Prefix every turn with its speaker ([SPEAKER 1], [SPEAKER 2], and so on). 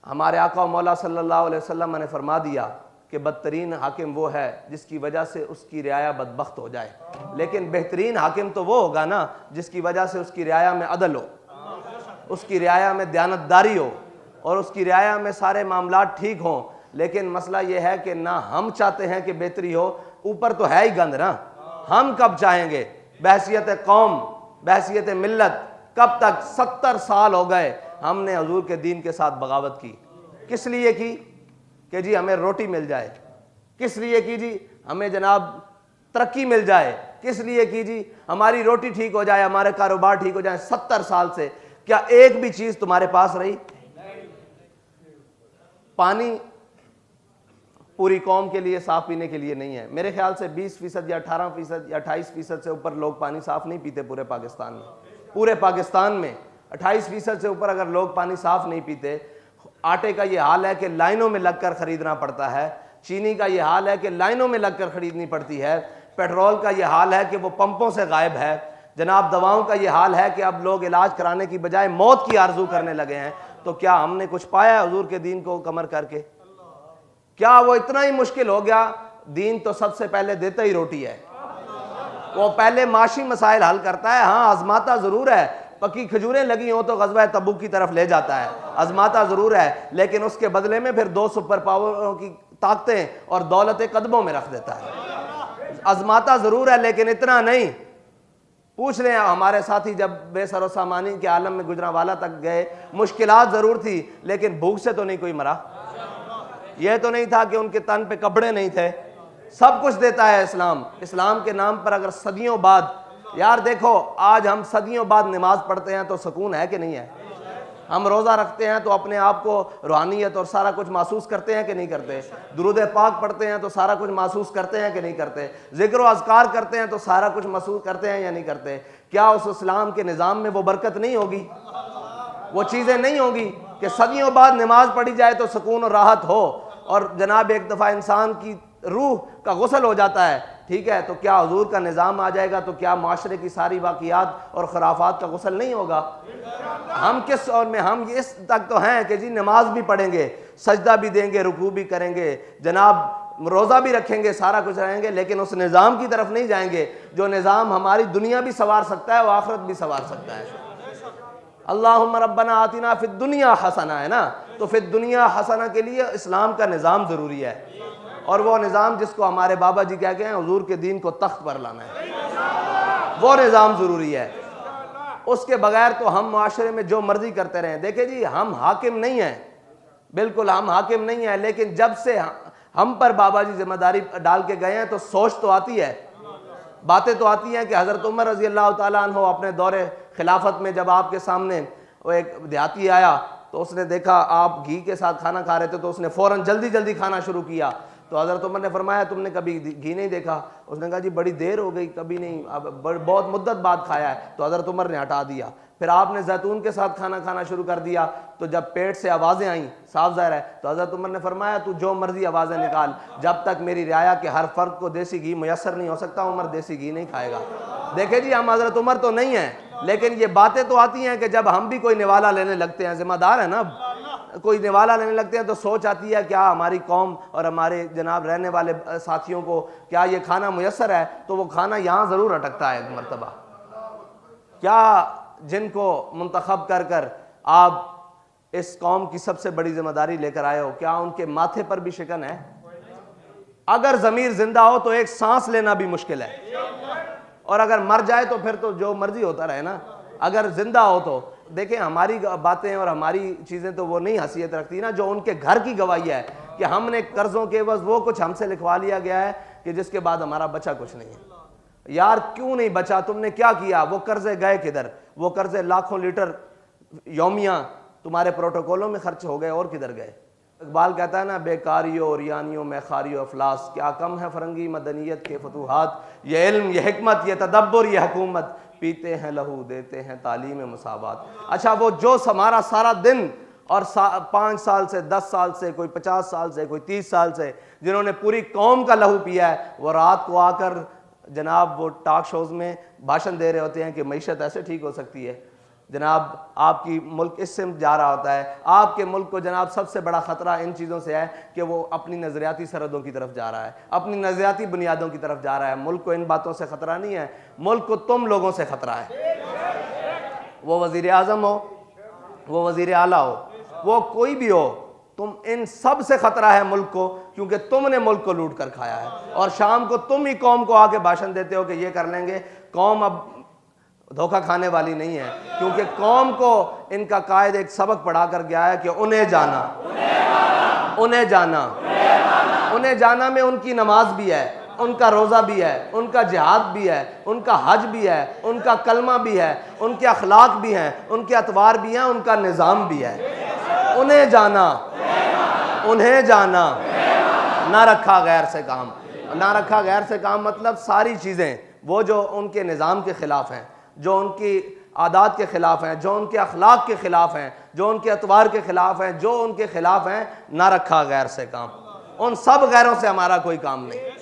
[SPEAKER 1] ہمارے آقا و مولا صلی اللہ علیہ وسلم نے فرما دیا کہ بدترین حاکم وہ ہے جس کی وجہ سے اس کی رعایا بدبخت ہو جائے، لیکن بہترین حاکم تو وہ ہوگا نا جس کی وجہ سے اس کی رعایا میں عدل ہو، اس کی رعایا میں دیانتداری ہو، اور اس کی رعایا میں سارے معاملات ٹھیک ہوں۔ لیکن مسئلہ یہ ہے کہ نہ ہم چاہتے ہیں کہ بہتری ہو، اوپر تو ہے ہی گند نا، ہم کب چاہیں گے؟ بحیثیت قوم، بحیثیت ملت، کب تک؟ 70 سال ہو گئے ہم نے حضور کے دین کے ساتھ بغاوت کی۔ کس لیے کی؟ کہ جی ہمیں روٹی مل جائے۔ کس لیے کی جی؟ ہمیں جناب ترقی مل جائے۔ کس لیے کی جی؟ ہماری روٹی ٹھیک ہو جائے، ہمارے کاروبار ٹھیک ہو جائے۔ 70 سال سے کیا ایک بھی چیز تمہارے پاس رہی؟ پانی پوری قوم کے لیے صاف پینے کے لیے نہیں ہے۔ میرے خیال سے 20% یا 18% یا 28% سے اوپر لوگ پانی صاف نہیں پیتے پورے پاکستان میں۔ پورے پاکستان میں 28% سے اوپر اگر لوگ پانی صاف نہیں پیتے۔ آٹے کا یہ حال ہے کہ لائنوں میں لگ کر خریدنا پڑتا ہے، چینی کا یہ حال ہے کہ لائنوں میں لگ کر خریدنی پڑتی ہے، پیٹرول کا یہ حال ہے کہ وہ پمپوں سے غائب ہے، جناب دواؤں کا یہ حال ہے کہ اب لوگ علاج کرانے کی بجائے موت کی آرزو کرنے لگے ہیں۔ تو کیا ہم نے کچھ پایا حضور کے دین کو کمر کر کے؟ کیا وہ اتنا ہی مشکل ہو گیا؟ دین تو سب سے پہلے دیتا ہی روٹی ہے، وہ پہلے معاشی مسائل حل کرتا ہے۔ ہاں آزماتا ضرور ہے، پکی کھجوریں لگی ہوں تو غزوہ تبوک کی طرف لے جاتا ہے، آزماتا ضرور ہے، لیکن اس کے بدلے میں پھر 2 سپر پاوروں کی طاقتیں اور دولتیں قدموں میں رکھ دیتا ہے۔ آزماتا ضرور ہے لیکن اتنا نہیں۔ پوچھ لیں ہمارے ساتھی جب بے سر و سامانی کے عالم میں گجرانوالہ تک گئے، مشکلات ضرور تھی لیکن بھوک سے تو نہیں کوئی مرا۔ یہ تو نہیں تھا کہ ان کے تن پہ کپڑے نہیں تھے۔ سب کچھ دیتا ہے اسلام۔ اسلام کے نام پر اگر صدیوں بعد، یار دیکھو آج ہم صدیوں بعد نماز پڑھتے ہیں تو سکون ہے کہ نہیں ہے؟ ہم روزہ رکھتے ہیں تو اپنے آپ کو روحانیت اور سارا کچھ محسوس کرتے ہیں کہ نہیں کرتے؟ درود پاک پڑھتے ہیں تو سارا کچھ محسوس کرتے ہیں کہ نہیں کرتے؟ ذکر و اذکار کرتے ہیں تو سارا کچھ محسوس کرتے ہیں یا نہیں کرتے؟ کیا اس اسلام کے نظام میں وہ برکت نہیں ہوگی؟ وہ چیزیں نہیں ہوگی کہ صدیوں بعد نماز پڑھی جائے تو سکون اور راحت ہو، اور جناب ایک دفعہ انسان کی روح کا غسل ہو جاتا ہے، ٹھیک ہے؟ تو کیا حضور کا نظام آ جائے گا تو کیا معاشرے کی ساری واقعات اور خرافات کا غسل نہیں ہوگا؟ ہم کس اور میں، ہم اس تک تو ہیں کہ جی نماز بھی پڑھیں گے، سجدہ بھی دیں گے، رکوع بھی کریں گے، جناب روزہ بھی رکھیں گے، سارا کچھ رہیں گے، لیکن اس نظام کی طرف نہیں جائیں گے جو نظام ہماری دنیا بھی سنوار سکتا ہے اور آخرت بھی سنوار سکتا ہے۔ اللہم ربنا آتنا فی الدنیا حسنہ ہے نا، تو فی الدنیا حسنہ کے لیے اسلام کا نظام ضروری ہے، اور وہ نظام جس کو ہمارے بابا جی کہہ کے ہیں حضور کے دین کو تخت پر لانا ہے، وہ نظام ضروری ہے۔ اس کے بغیر تو ہم معاشرے میں جو مرضی کرتے رہیں۔ دیکھیں جی ہم حاکم نہیں ہیں، بالکل ہم حاکم نہیں ہیں، لیکن جب سے ہم پر بابا جی ذمہ داری ڈال کے گئے ہیں تو سوچ تو آتی ہے، باتیں تو آتی ہیں کہ حضرت عمر رضی اللہ تعالیٰ عنہ اپنے دور خلافت میں جب آپ کے سامنے وہ ایک دیہاتی آیا تو اس نے دیکھا آپ گھی کے ساتھ کھانا کھا رہے تھے تو اس نے فوراً جلدی جلدی کھانا شروع کیا۔ تو حضرت عمر نے فرمایا تم نے کبھی گھی نہیں دیکھا؟ اس نے کہا جی بڑی دیر ہو گئی، کبھی نہیں، اب بہت مدت بعد کھایا ہے۔ تو حضرت عمر نے ہٹا دیا۔ پھر آپ نے زیتون کے ساتھ کھانا کھانا شروع کر دیا تو جب پیٹ سے آوازیں آئیں، صاف ظاہر ہے، تو حضرت عمر نے فرمایا تو جو مرضی آوازیں نکال، جب تک میری رعایا کے ہر فرد کو دیسی گھی میسر نہیں ہو سکتا عمر دیسی گھی نہیں کھائے گا۔ دیکھیں جی ہم حضرت عمر تو نہیں ہیں، لیکن یہ باتیں تو آتی ہیں کہ جب ہم بھی کوئی نوالا لینے لگتے ہیں، ذمہ دار ہیں نا، کوئی نوالا لینے لگتے ہیں تو سوچ آتی ہے کیا ہماری قوم اور ہمارے جناب رہنے والے ساتھیوں کو کیا یہ کھانا میسر ہے؟ تو وہ کھانا یہاں ضرور اٹکتا ہے ایک مرتبہ۔ کیا جن کو منتخب کر کر آپ اس قوم کی سب سے بڑی ذمہ داری لے کر آئے ہو، کیا ان کے ماتھے پر بھی شکن ہے؟ اگر ضمیر زندہ ہو تو ایک سانس لینا بھی مشکل ہے، اور اگر مر جائے تو پھر تو جو مرضی ہوتا رہے نا۔ اگر زندہ ہو تو دیکھیں ہماری باتیں اور ہماری چیزیں تو وہ نہیں حیثیت رکھتی نا جو ان کے گھر کی گواہی ہے کہ ہم نے قرضوں کے عوض وہ کچھ ہم سے لکھوا لیا گیا ہے کہ جس کے بعد ہمارا بچا کچھ نہیں ہے۔ یار کیوں نہیں بچا؟ تم نے کیا کیا؟ وہ قرضے گئے کدھر؟ وہ قرضے لاکھوں لیٹر یومیہ تمہارے پروٹوکولوں میں خرچ ہو گئے، اور کدھر گئے؟ اقبال کہتا ہے نا بیکاریوں ریانیوں میں خاریوں افلاس، کیا کم ہے فرنگی مدنیت کے فتوحات، یہ علم یہ حکمت یہ تدبر یہ حکومت، پیتے ہیں لہو دیتے ہیں تعلیم مساوات۔ اچھا وہ جو ہمارا سارا دن اور 5 سال سے 10 سال سے کوئی 50 سال سے کوئی 30 سال سے جنہوں نے پوری قوم کا لہو پیا ہے، وہ رات کو آ کر جناب وہ ٹاک شوز میں بھاشن دے رہے ہوتے ہیں کہ معیشت ایسے ٹھیک ہو سکتی ہے۔ جناب آپ کی ملک اس سے جا رہا ہوتا ہے، آپ کے ملک کو جناب سب سے بڑا خطرہ ان چیزوں سے ہے کہ وہ اپنی نظریاتی سرحدوں کی طرف جا رہا ہے، اپنی نظریاتی بنیادوں کی طرف جا رہا ہے۔ ملک کو ان باتوں سے خطرہ نہیں ہے، ملک کو تم لوگوں سے خطرہ ہے۔ وہ وزیر اعظم ہو، وہ وزیر اعلیٰ ہو، وہ کوئی بھی ہو، تم ان سب سے خطرہ ہے ملک کو، کیونکہ تم نے ملک کو لوٹ کر کھایا ہے، اور شام کو تم ہی قوم کو آ کے بھاشن دیتے ہو کہ یہ کر لیں گے۔ قوم اب دھوکہ کھانے والی نہیں ہے، کیونکہ قوم کو ان کا قائد ایک سبق پڑھا کر گیا ہے کہ انہیں جانا، انہیں جانا، انہیں جانا میں ان کی نماز بھی ہے، ان کا روزہ بھی ہے، ان کا جہاد بھی ہے، ان کا حج بھی ہے، ان کا کلمہ بھی ہے، ان کے اخلاق بھی ہیں، ان کے اطوار بھی ہیں، ان کا نظام بھی ہے۔ انہیں جانا، انہیں جانا، نہ رکھا غیر سے کام۔ نہ رکھا غیر سے کام مطلب ساری چیزیں وہ جو ان کے نظام کے خلاف ہیں، جو ان کی عادات کے خلاف ہیں، جو ان کے اخلاق کے خلاف ہیں، جو ان کے اطوار کے خلاف ہیں، جو ان کے خلاف ہیں، نہ رکھا غیر سے کام۔ ان سب غیروں سے ہمارا کوئی کام نہیں۔